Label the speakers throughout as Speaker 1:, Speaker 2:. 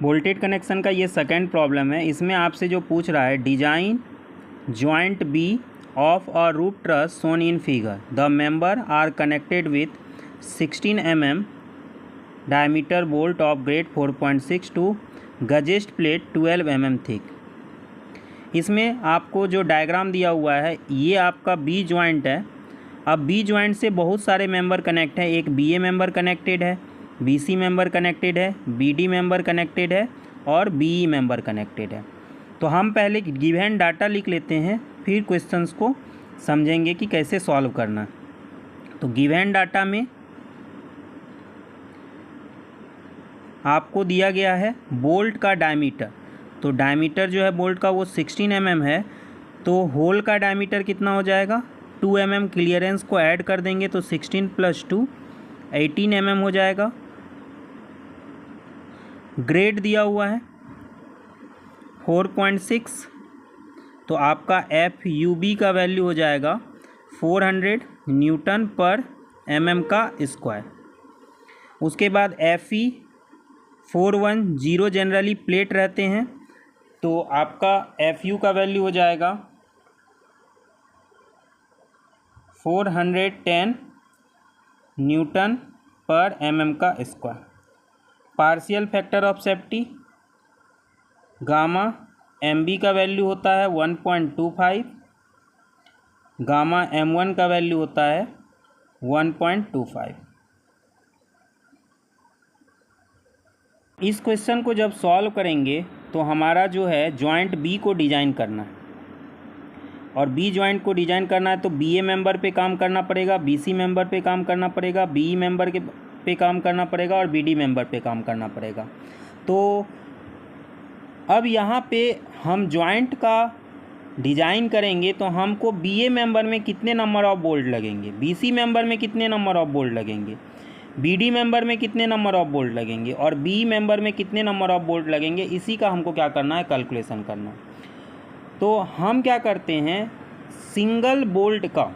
Speaker 1: Bolted connection का ये second problem है। इसमें आपसे जो पूछ रहा है, design joint B of a roof truss shown in figure, the member are connected with 16 mm diameter bolt of grade 4.6 to gusset plate 12 mm thick. इसमें आपको जो डायग्राम दिया हुआ है ये आपका बी जॉइंट है। अब बी जॉइंट से बहुत सारे मेंबर कनेक्ट हैं। एक बी ए मेंबर कनेक्टेड है, बी सी मेंबर कनेक्टेड है, बी डी मेंबर कनेक्टेड है और बी ई मेंबर कनेक्टेड है। तो हम पहले गिवन डाटा लिख लेते हैं, फिर क्वेश्चंस को समझेंगे कि कैसे सॉल्व करना। तो गिवन डाटा में आपको दिया गया है बोल्ट का डायमीटर। तो डायमीटर जो है बोल्ट का वो 16 mm है। तो होल का डायमीटर कितना हो जाएगा, 2 mm। क्लियरेंस को ऐड कर देंगे तो 16 + 2 18 mm हो जाएगा। ग्रेड दिया हुआ है 4.6। तो आपका FUB का वैल्यू हो जाएगा 400 Nm का स्क्वायर। उसके बाद FE 410 जनरली प्लेट रहते हैं, तो आपका FU का वैल्यू हो जाएगा 410 Nm का square. Partial factor of safety gamma MB का वैल्यू होता है 1.25, गामा M1 का वैल्यू होता है 1.25। इस क्वेश्चन को जब सॉल्व करेंगे तो हमारा जो है जॉइंट बी को डिज़ाइन करना है, और बी जॉइंट को डिज़ाइन करना है तो बी ए मेंबर पे काम करना पड़ेगा, बी सी मेंबर पे काम करना पड़ेगा, बी ई मेंबर के पे काम करना पड़ेगा और बी डी मेंबर पे काम करना पड़ेगा। तो अब यहाँ पे हम जॉइंट का डिज़ाइन करेंगे तो हमको बी ए मेंबर में कितने नंबर ऑफ बोल्ट लगेंगे, बी सी मेंबर में कितने नंबर ऑफ बोल्ट लगेंगे, बी डी मेंबर में कितने नंबर ऑफ बोल्ट लगेंगे और बी मेंबर में कितने नंबर ऑफ बोल्ट लगेंगे, इसी का हमको क्या करना है, कैलकुलेशन करना। तो हम क्या करते हैं, सिंगल बोल्ट का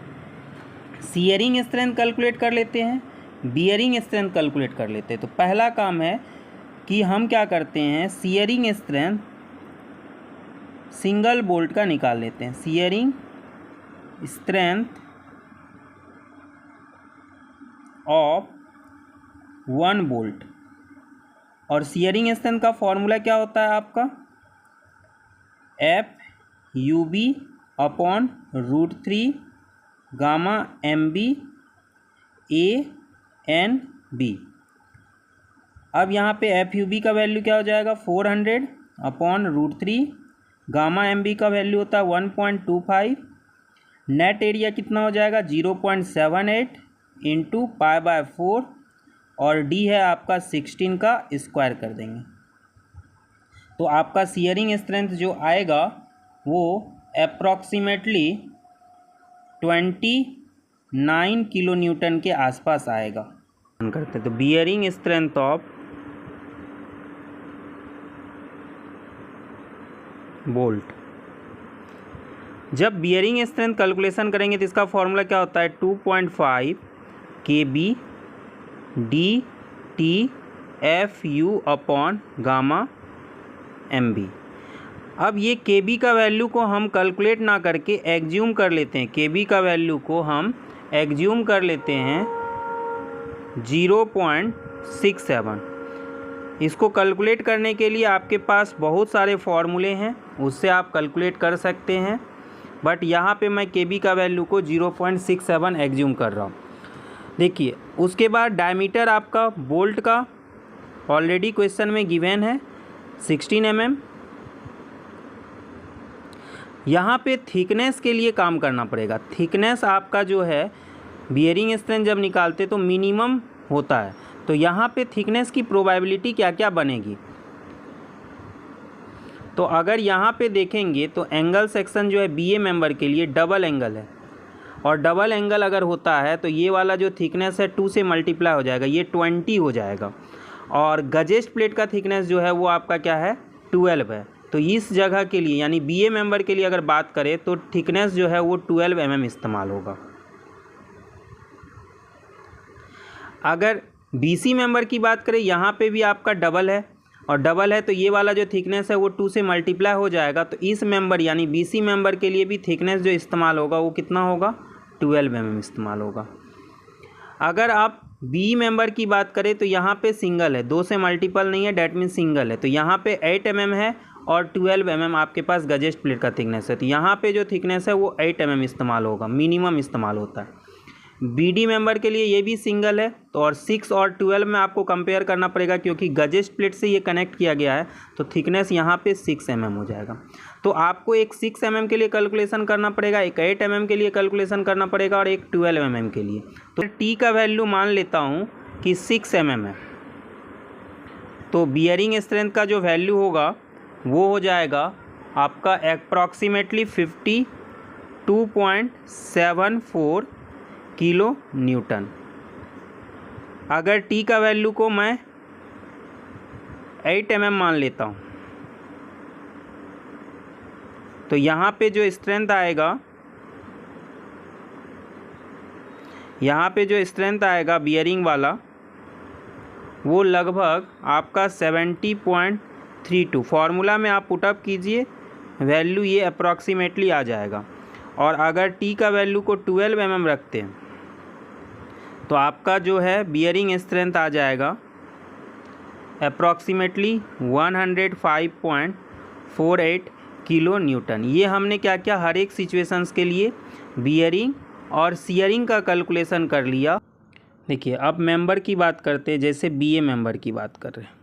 Speaker 1: सियरिंग स्ट्रेंथ कैलकुलेट कर लेते हैं, बियरिंग स्ट्रेंथ कैलकुलेट कर लेते हैं। तो पहला काम है कि हम क्या करते हैं, सियरिंग स्ट्रेंथ सिंगल बोल्ट का निकाल लेते हैं। सियरिंग स्ट्रेंथ ऑफ 1 बोल्ट, और सियरिंग स्ट्रेंथ का फॉर्मूला क्या होता है आपका, FUB upon √3 gamma MB ANB। अब यहाँ पे FUB का वैल्यू क्या हो जाएगा, 400 अपॉन √3, गामा MB का वैल्यू होता है 1.25। नेट एरिया कितना हो जाएगा, 0.78 इंटू π/4, और D है आपका 16 का स्क्वायर कर देंगे। तो आपका सियरिंग स्ट्रेंथ जो आएगा वो अप्रॉक्सीमेटली 29 किलो न्यूटन के आसपास आएगा। करते तो बियरिंग स्ट्रेंथ ऑफ बोल्ट, जब बियरिंग स्ट्रेंथ कैलकुलेशन करेंगे तो इसका फॉर्मूला क्या होता है, 2.5 KB DTFU upon gamma MB। अब ये KB का वैल्यू को हम कैलकुलेट ना करके एग्ज्यूम कर लेते हैं। KB का वैल्यू को हम एग्ज्यूम कर लेते हैं 0.67। इसको कैलकुलेट करने के लिए आपके पास बहुत सारे फॉर्मूले हैं, उससे आप कैलकुलेट कर सकते हैं, बट यहाँ पे मैं KB का वैल्यू को 0.67 एग्ज्यूम कर रहा हूँ। देखिए उसके बाद डायमीटर आपका बोल्ट का ऑलरेडी क्वेश्चन में गिवन है 16 mm। यहाँ पे थिकनेस के लिए काम करना पड़ेगा। थिकनेस आपका जो है बियरिंग स्ट्रेंथ जब निकालते तो मिनिमम होता है, तो यहाँ पे थिकनेस की प्रोबेबिलिटी क्या क्या बनेगी। तो अगर यहाँ पे देखेंगे तो एंगल सेक्शन जो है BA मेंबर के लिए डबल एंगल है, और डबल एंगल अगर होता है तो ये वाला जो थिकनेस है 2 से मल्टीप्लाई हो जाएगा, ये 20 हो जाएगा, और गजेस्ट प्लेट का थिकनेस जो है वो आपका क्या है, 12 है। तो इस जगह के लिए यानी BA मेंबर के लिए अगर बात करें तो थिकनेस जो है वो 12 mm इस्तेमाल होगा। अगर BC मेंबर की बात करें, यहाँ पे भी आपका डबल है और डबल है तो ये वाला जो थिकनेस है वो 2 से मल्टीप्लाई हो जाएगा। तो इस मेंबर यानी BC मेंबर के लिए भी थिकनेस जो इस्तेमाल होगा वो कितना होगा, 12 mm इस्तेमाल होगा। अगर आप बी मेंबर की बात करें तो यहाँ पे सिंगल है, 2 से मल्टीपल नहीं है, डैट मीन सिंगल है। तो यहाँ पे 8 mm है और 12 mm आपके पास गजेस्ट प्लेट का थिकनेस है। तो यहाँ पे जो थिकनेस है वो 8 mm इस्तेमाल होगा, मिनिमम इस्तेमाल होता है। BD मेंबर के लिए ये भी सिंगल है तो और 6 और 12 में आपको कंपेयर करना पड़ेगा, क्योंकि गजेस्ट प्लेट से ये कनेक्ट किया गया है तो थिकनेस यहाँ पे 6 mm हो जाएगा। तो आपको एक 6 mm के लिए कैलकुलेशन करना पड़ेगा, एक 8 mm के लिए कैलकुलेशन करना पड़ेगा और एक 12 mm के लिए। तो T का वैल्यू मान लेता हूँ कि 6 mm है, तो बियरिंग स्ट्रेंथ का जो वैल्यू होगा वो हो जाएगा आपका अप्रॉक्सीमेटली 52.74 किलो न्यूटन। अगर T का वैल्यू को मैं 8 mm मान लेता हूँ तो यहाँ पे जो स्ट्रेंथ आएगा, बियरिंग वाला वो लगभग आपका 70.32। फार्मूला में आप पुटअप कीजिए, वैल्यू ये अप्रॉक्सीमेटली आ जाएगा। और अगर T का वैल्यू को 12 mm रखते हैं तो आपका जो है बियरिंग स्ट्रेंथ आ जाएगा अप्रॉक्सीमेटली 105.48 किलो न्यूटन। ये हमने क्या क्या हर एक सिचुएशंस के लिए बियरिंग और सियरिंग का कैलकुलेशन कर लिया। देखिए अब मेंबर की बात करते हैं, जैसे BA मेंबर की बात कर रहे हैं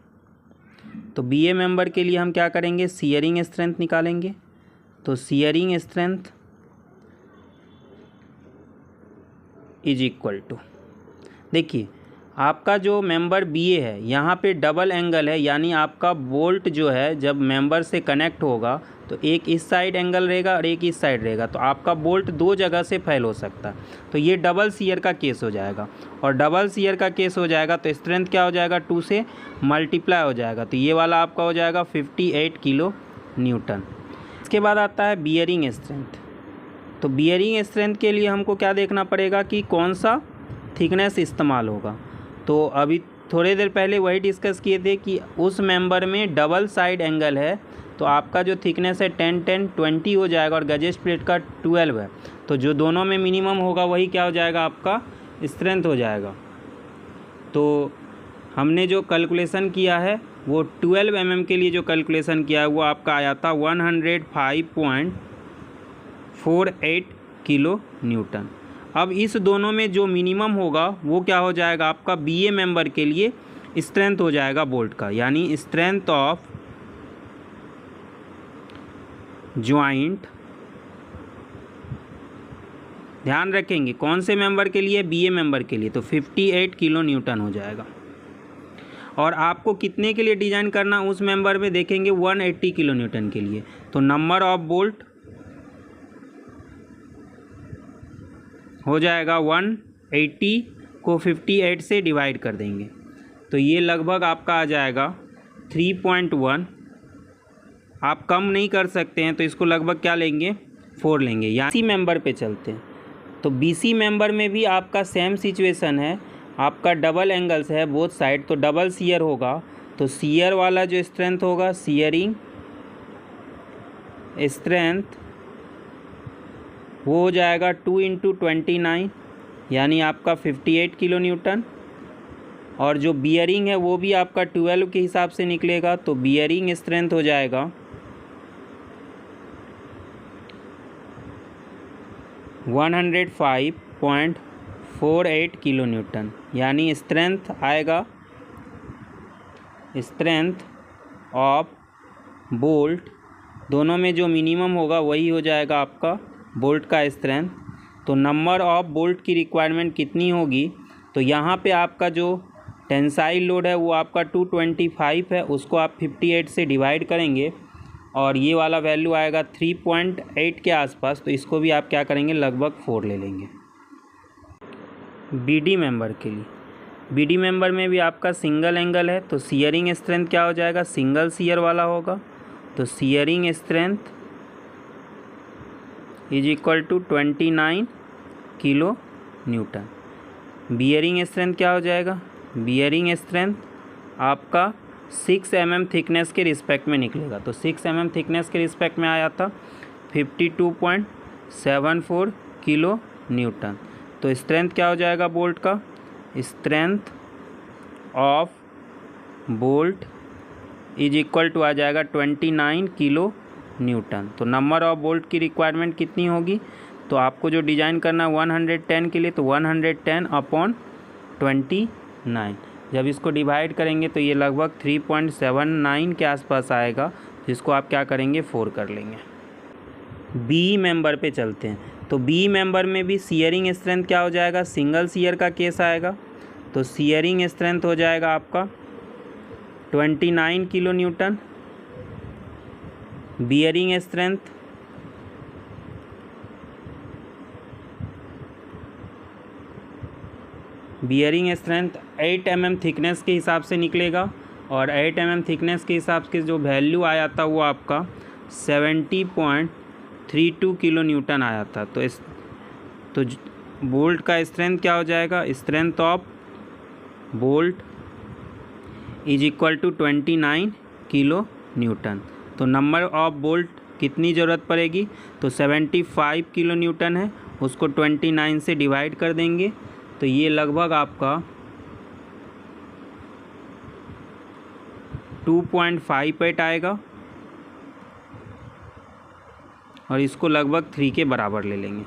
Speaker 1: तो BA मेंबर के लिए हम क्या करेंगे, सियरिंग स्ट्रेंथ निकालेंगे। तो shearing strength is equal to, देखिए आपका जो मेंबर BA है यहाँ पे डबल एंगल है, यानी आपका बोल्ट जो है जब मेंबर से कनेक्ट होगा तो एक इस साइड एंगल रहेगा और एक इस साइड रहेगा, तो आपका बोल्ट 2 जगह से फेल हो सकता है। तो ये डबल शियर का केस हो जाएगा, और डबल शियर का केस हो जाएगा तो स्ट्रेंथ क्या हो जाएगा, 2 से मल्टीप्लाई हो जाएगा। तो ये वाला आपका हो जाएगा 58 किलो न्यूटन। इसके बाद आता है बियरिंग स्ट्रेंथ। तो बियरिंग स्ट्रेंथ के लिए हमको क्या देखना पड़ेगा कि कौन सा थिकनेस इस्तेमाल होगा। तो अभी थोड़ी देर पहले वही डिस्कस किए थे कि उस मेंबर में डबल साइड एंगल है तो आपका जो थिकनेस है 10-10-20 हो जाएगा और गजेस्ट प्लेट का 12 है। तो जो दोनों में मिनिमम होगा वही क्या हो जाएगा, आपका स्ट्रेंथ हो जाएगा। तो हमने जो कैलकुलेशन किया है वो 12 mm के लिए जो कैलकुलेशन किया है वो आपका आया था 105.48 किलो न्यूटन। अब इस दोनों में जो मिनिमम होगा वो क्या हो जाएगा, आपका BA मेंबर के लिए स्ट्रेंथ हो जाएगा बोल्ट का, यानी स्ट्रेंथ ऑफ ज्वाइंट। ध्यान रखेंगे कौन से मेंबर के लिए, BA मेंबर के लिए, तो 58 किलो न्यूटन हो जाएगा। और आपको कितने के लिए डिज़ाइन करना उस मेंबर में देखेंगे, 180 किलो न्यूटन के लिए। तो नंबर ऑफ बोल्ट हो जाएगा 180 को 58 से डिवाइड कर देंगे तो ये लगभग आपका आ जाएगा 3.1। आप कम नहीं कर सकते हैं तो इसको लगभग क्या लेंगे, 4 लेंगे। या BC मेंबर पे चलते हैं तो BC मेंबर में भी आपका सेम सिचुएशन है, आपका डबल एंगल्स है बोथ साइड, तो डबल शियर होगा। तो शियर वाला जो स्ट्रेंथ होगा, शियरिंग स्ट्रेंथ वो हो जाएगा 2 × 29 यानी आपका 58 किलो न्यूटन। और जो बियरिंग है वो भी आपका 12 के हिसाब से निकलेगा, तो बियरिंग स्ट्रेंथ हो जाएगा 105.48 किलो न्यूटन, यानी स्ट्रेंथ आएगा, स्ट्रेंथ ऑफ बोल्ट दोनों में जो मिनिमम होगा वही हो जाएगा आपका बोल्ट का स्ट्रेंथ। तो नंबर ऑफ बोल्ट की रिक्वायरमेंट कितनी होगी, तो यहाँ पे आपका जो टेंसाइल लोड है वो आपका 225 है, उसको आप 58 से डिवाइड करेंगे और ये वाला वैल्यू आएगा 3.8 के आसपास। तो इसको भी आप क्या करेंगे, लगभग 4 ले लेंगे। BD मेंबर के लिए, BD मेंबर में भी आपका सिंगल एंगल है तो शियरिंग स्ट्रेंथ क्या हो जाएगा, सिंगल शियर वाला होगा। तो shearing strength is equal to 29 kilo newton. Bearing strength क्या हो जाएगा, बियरिंग स्ट्रेंथ आपका 6 mm थिकनेस के रिस्पेक्ट में निकलेगा। तो 6 mm थिकनेस के रिस्पेक्ट में आया था 52.74 किलो न्यूटन। तो स्ट्रेंथ क्या हो जाएगा बोल्ट का? Strength of bolt is equal to आ जाएगा 29 किलो न्यूटन। तो नंबर ऑफ बोल्ट की रिक्वायरमेंट कितनी होगी? तो आपको जो डिज़ाइन करना है 110 के लिए, तो 110/29। जब इसको डिवाइड करेंगे तो ये लगभग 3.79 के आसपास आएगा, जिसको आप क्या करेंगे 4 कर लेंगे। बी मेंबर पे चलते हैं। तो बी मेंबर में भी शियरिंग स्ट्रेंथ क्या हो जाएगा? सिंगल शियर का केस आएगा, तो शियरिंग स्ट्रेंथ हो जाएगा आपका 29 kilo newton. Bearing strength bearing strength 8 mm thickness के हिसाब से निकलेगा, और 8 mm थिकनेस के हिसाब से जो वैल्यू आया था वो आपका 70.32 किलो न्यूटन आया था। तो बोल्ट का स्ट्रेंथ क्या हो जाएगा? Strength of bolt is equal to 29 kilo newton. तो नंबर ऑफ बोल्ट कितनी ज़रूरत पड़ेगी? तो 75 किलो न्यूटन है, उसको 29 से डिवाइड कर देंगे, तो ये लगभग आपका 2.58 आएगा, और इसको लगभग 3 के बराबर ले लेंगे।